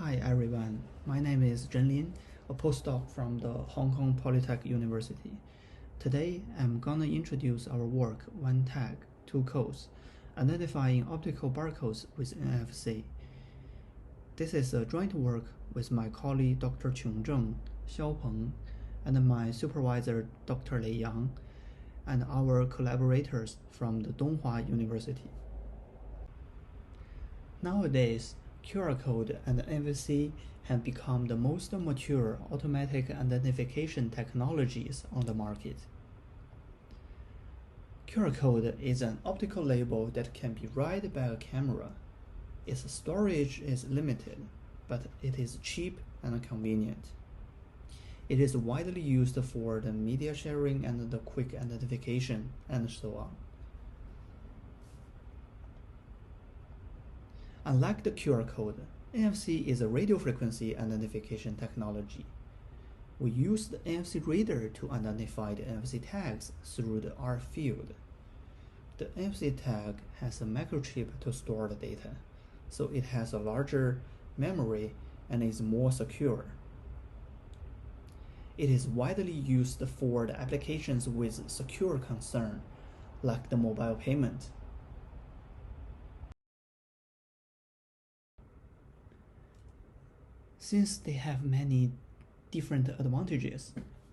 Hi everyone, my name is Zhen Lin, a postdoc from the Hong Kong Polytech University. Today I'm gonna introduce our work One Tag, Two Codes, identifying optical barcodes with NFC. This is a joint work with my colleague Dr. Qiong Zheng, Xiao Peng, and my supervisor Dr. Lei Yang, and our collaborators from the Donghua University. Nowadays, QR code and NFC have become the most mature automatic identification technologies on the market. QR code is an optical label that can be read by a camera. Its storage is limited, but it is cheap and convenient. It is widely used for the media sharing and the quick identification, and so on. Unlike the QR code, NFC is a radio frequency identification technology. We use the NFC reader to identify the NFC tags through the R field. The NFC tag has a microchip to store the data, so it has a larger memory and is more secure. It is widely used for the applications with secure concern, like the mobile payment. Since they have many different advantages,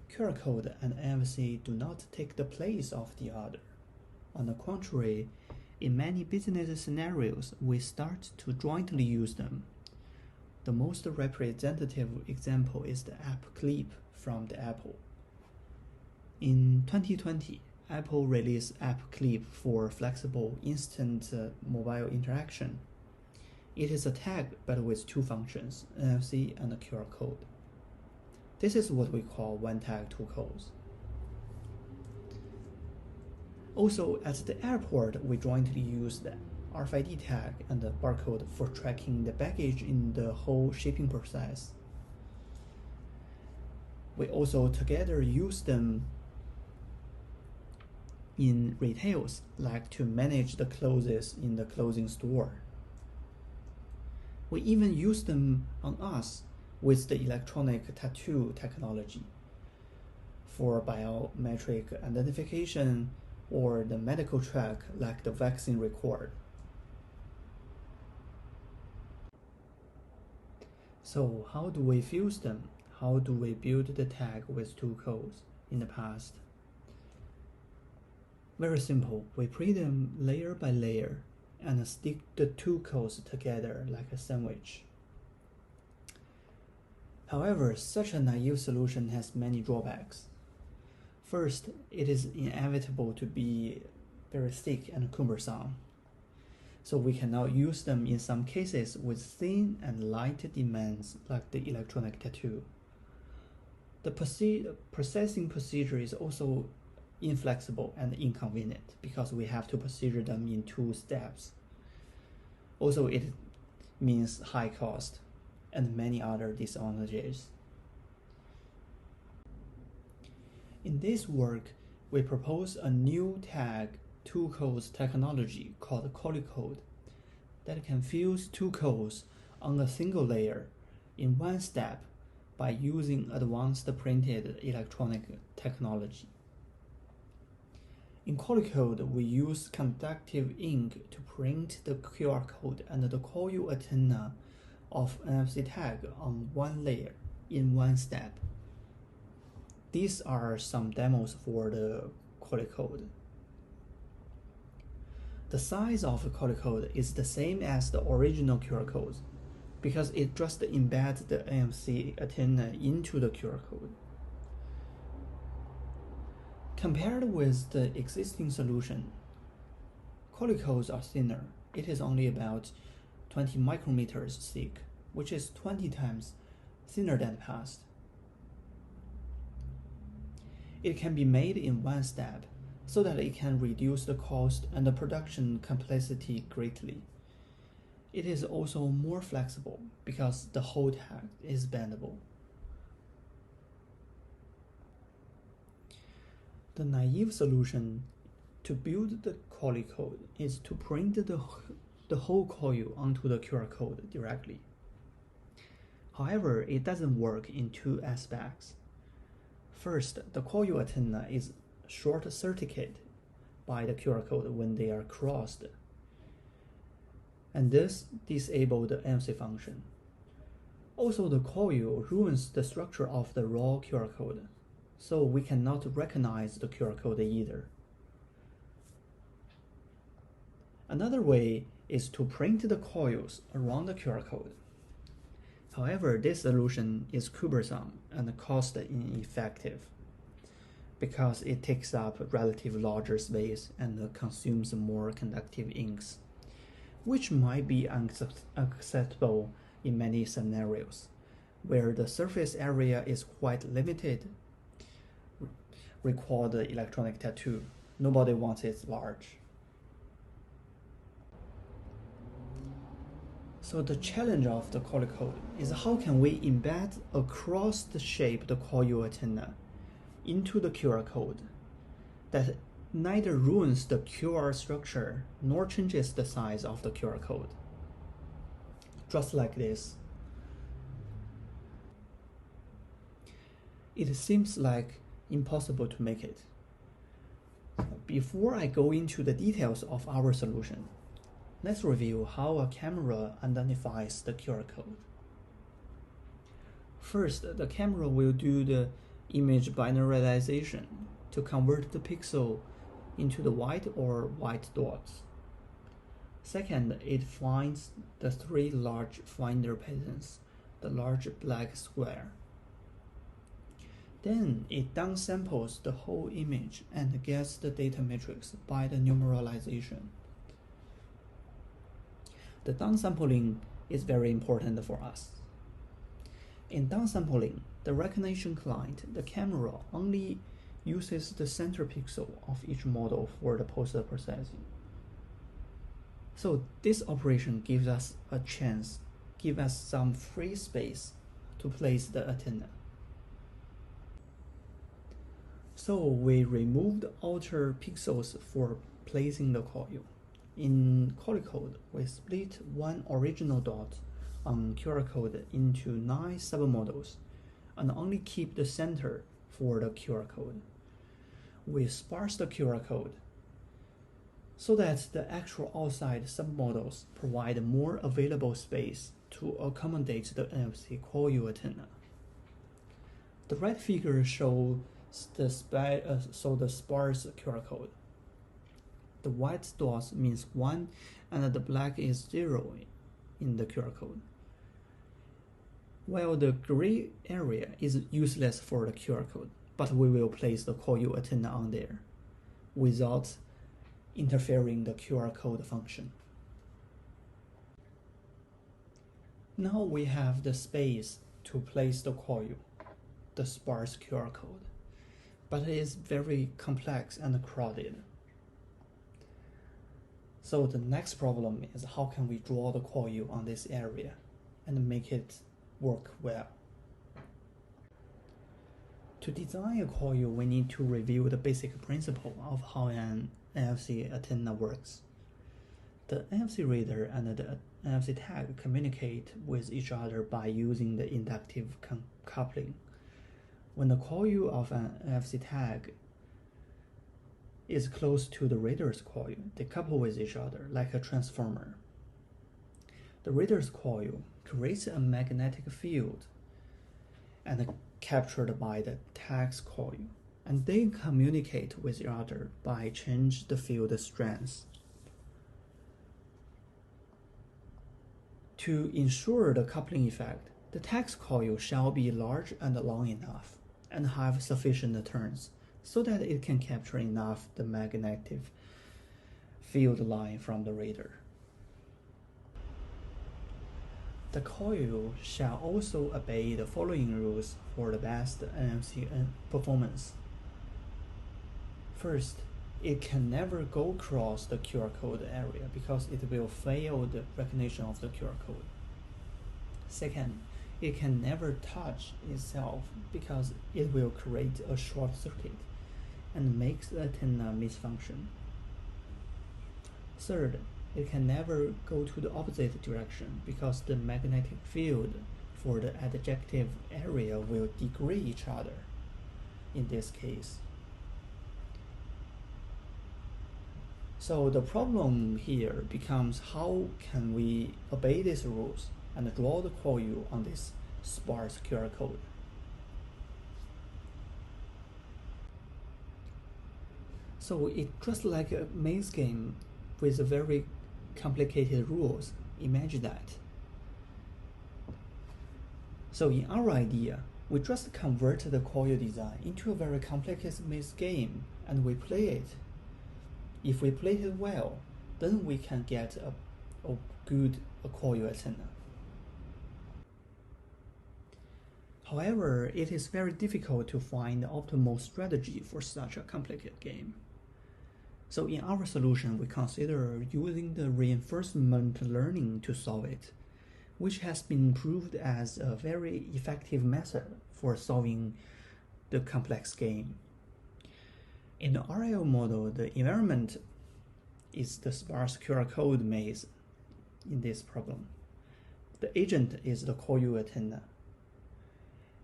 QR code and NFC do not take the place of the other. On the contrary, in many business scenarios, we start to jointly use them. The most representative example is the app Clip from the Apple. In 2020, Apple released App Clip for flexible instant mobile interaction. It is a tag but with two functions, NFC and a QR code. This is what we call one tag, two codes. Also, at the airport, we jointly use the RFID tag and the barcode for tracking the baggage in the whole shipping process. We also together use them in retails, like to manage the clothes in the clothing store. We even use them on us with the electronic tattoo technology for biometric identification or the medical track like the vaccine record. So how do we fuse them? How do we build the tag with two codes in the past? Very simple, we print them layer by layer and stick the two codes together like a sandwich. However, such a naive solution has many drawbacks. First, it is inevitable to be very thick and cumbersome, so we cannot use them in some cases with thin and light demands like the electronic tattoo. The processing procedure is also inflexible and inconvenient because we have to procedure them in two steps. Also, it means high cost and many other disadvantages. In this work, we propose a new tag two codes technology called Polycode that can fuse two codes on a single layer in one step by using advanced printed electronic technology. In Polycode, we use conductive ink to print the QR code and the coil antenna of NFC tag on one layer in one step. These are some demos for the Polycode. The size of the Polycode is the same as the original QR code because it just embeds the NFC antenna into the QR code. Compared with the existing solution, Polycodes are thinner. It is only about 20 micrometers thick, which is 20 times thinner than the past. It can be made in one step so that it can reduce the cost and the production complexity greatly. It is also more flexible because the whole tag is bendable. The naive solution to build the Polycode is to print the whole coil onto the QR code directly. However, it doesn't work in two aspects. First, the coil antenna is short-circuited by the QR code when they are crossed, and this disables the NFC function. Also, the coil ruins the structure of the raw QR code, so we cannot recognize the QR code either. Another way is to print the coils around the QR code. However, this solution is cumbersome and cost ineffective because it takes up relatively larger space and consumes more conductive inks, which might be unacceptable in many scenarios where the surface area is quite limited. Recall the electronic tattoo. Nobody wants it large. So the challenge of the coil code is how can we embed a cross-shaped coil antenna into the QR code that neither ruins the QR structure nor changes the size of the QR code. Just like this. It seems like impossible to make it. Before I go into the details of our solution, let's review how a camera identifies the QR code. First, the camera will do the image binarization to convert the pixel into the white or white dots. Second, it finds the three large finder patterns, the large black square. Then it downsamples the whole image and gets the data matrix by the numeralization. The downsampling is very important for us. In downsampling, the recognition client, the camera, only uses the center pixel of each model for the post-processing. So this operation gives us a chance, gives us some free space to place the antenna. So we removed outer pixels for placing the coil. In coil code, we split one original dot on QR code into 9 submodels and only keep the center for the QR code. We sparse the QR code so that the actual outside submodels provide more available space to accommodate the NFC coil antenna. The right figure shows the sparse QR code. The white dots means 1 and the black is 0 in the QR code, while the gray area is useless for the QR code, but we will place the coil antenna on there without interfering the QR code function. Now we have the space to place the coil, the sparse QR code, but it is very complex and crowded. So the next problem is how can we draw the coil on this area and make it work well. To design a coil, we need to review the basic principle of how an NFC antenna works. The NFC reader and the NFC tag communicate with each other by using the inductive coupling. When the coil of an NFC tag is close to the reader's coil, they couple with each other like a transformer. The reader's coil creates a magnetic field and captured by the tag's coil, and they communicate with each other by change the field strength. To ensure the coupling effect, the tag's coil shall be large and long enough and have sufficient turns so that it can capture enough the magnetic field line from the reader. The coil shall also obey the following rules for the best NFC performance. First, it can never go across the QR code area because it will fail the recognition of the QR code. Second, it can never touch itself because it will create a short circuit and makes the antenna misfunction. Third, it can never go to the opposite direction because the magnetic field for the adjective area will degrade each other in this case. So the problem here becomes how can we obey these rules and draw the coil on this sparse QR code. So it's just like a maze game with very complicated rules. Imagine that. So in our idea, we just convert the coil design into a very complex maze game and we play it. If we play it well, then we can get a good coil antenna. However, it is very difficult to find the optimal strategy for such a complicated game. So in our solution, we consider using the reinforcement learning to solve it, which has been proved as a very effective method for solving the complex game. In the RL model, the environment is the sparse QR code maze in this problem. The agent is the coil antenna,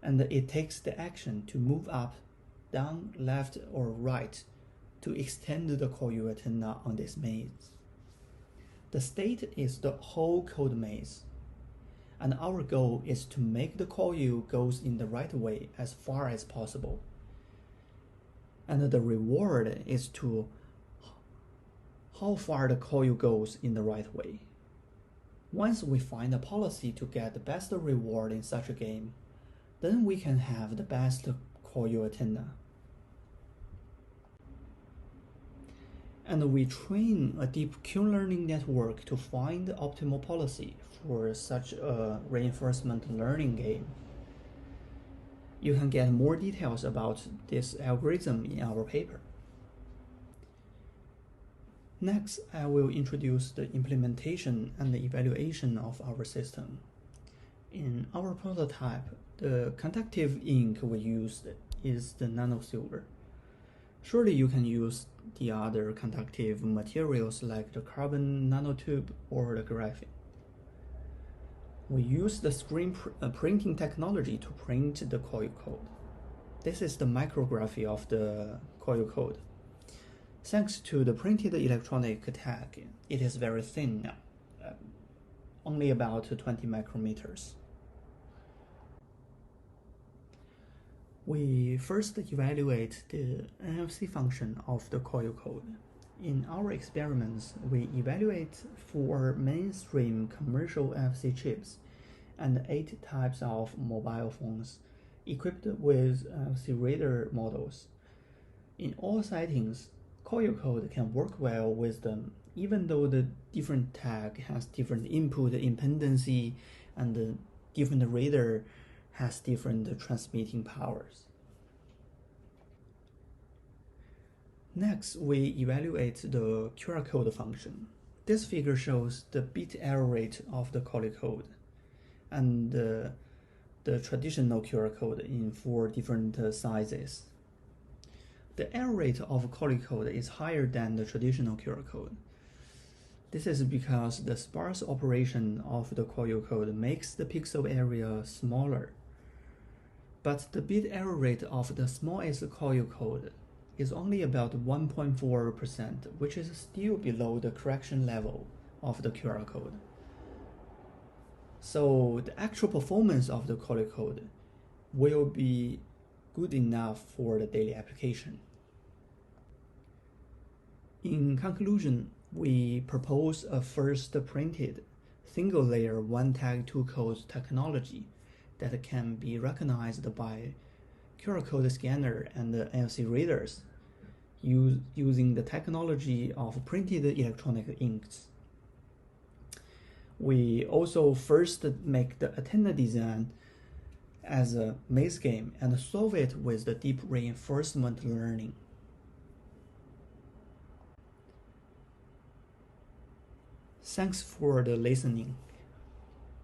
and it takes the action to move up, down, left, or right to extend the coil antenna on this maze. The state is the whole code maze, and our goal is to make the coil goes in the right way as far as possible. And the reward is to how far the coil goes in the right way. Once we find a policy to get the best reward in such a game, then we can have the best coil antenna. And we train a deep Q-learning network to find the optimal policy for such a reinforcement learning game. You can get more details about this algorithm in our paper. Next, I will introduce the implementation and the evaluation of our system. In our prototype, the conductive ink we used is the nanosilver. Surely you can use the other conductive materials like the carbon nanotube or the graphene. We use the screen printing technology to print the coil code. This is the micrography of the coil code. Thanks to the printed electronic tag, it is very thin now, only about 20 micrometers. We first evaluate the NFC function of the coil code. In our experiments, we evaluate 4 mainstream commercial NFC chips and 8 types of mobile phones equipped with NFC reader models. In all settings, coil code can work well with them, even though the different tag has different input impedancy and the different reader has different transmitting powers. Next, we evaluate the QR code function. This figure shows the bit error rate of the coil code and the traditional QR code in 4 different sizes. The error rate of coil code is higher than the traditional QR code. This is because the sparse operation of the coil code makes the pixel area smaller. But the bit error rate of the smallest coil code is only about 1.4%, which is still below the correction level of the QR code. So the actual performance of the coil code will be good enough for the daily application. In conclusion, we propose a first printed single layer one tag two codes technology that can be recognized by QR code scanner and NFC readers using the technology of printed electronic inks. We also first make the antenna design as a maze game and solve it with the deep reinforcement learning. Thanks for the listening.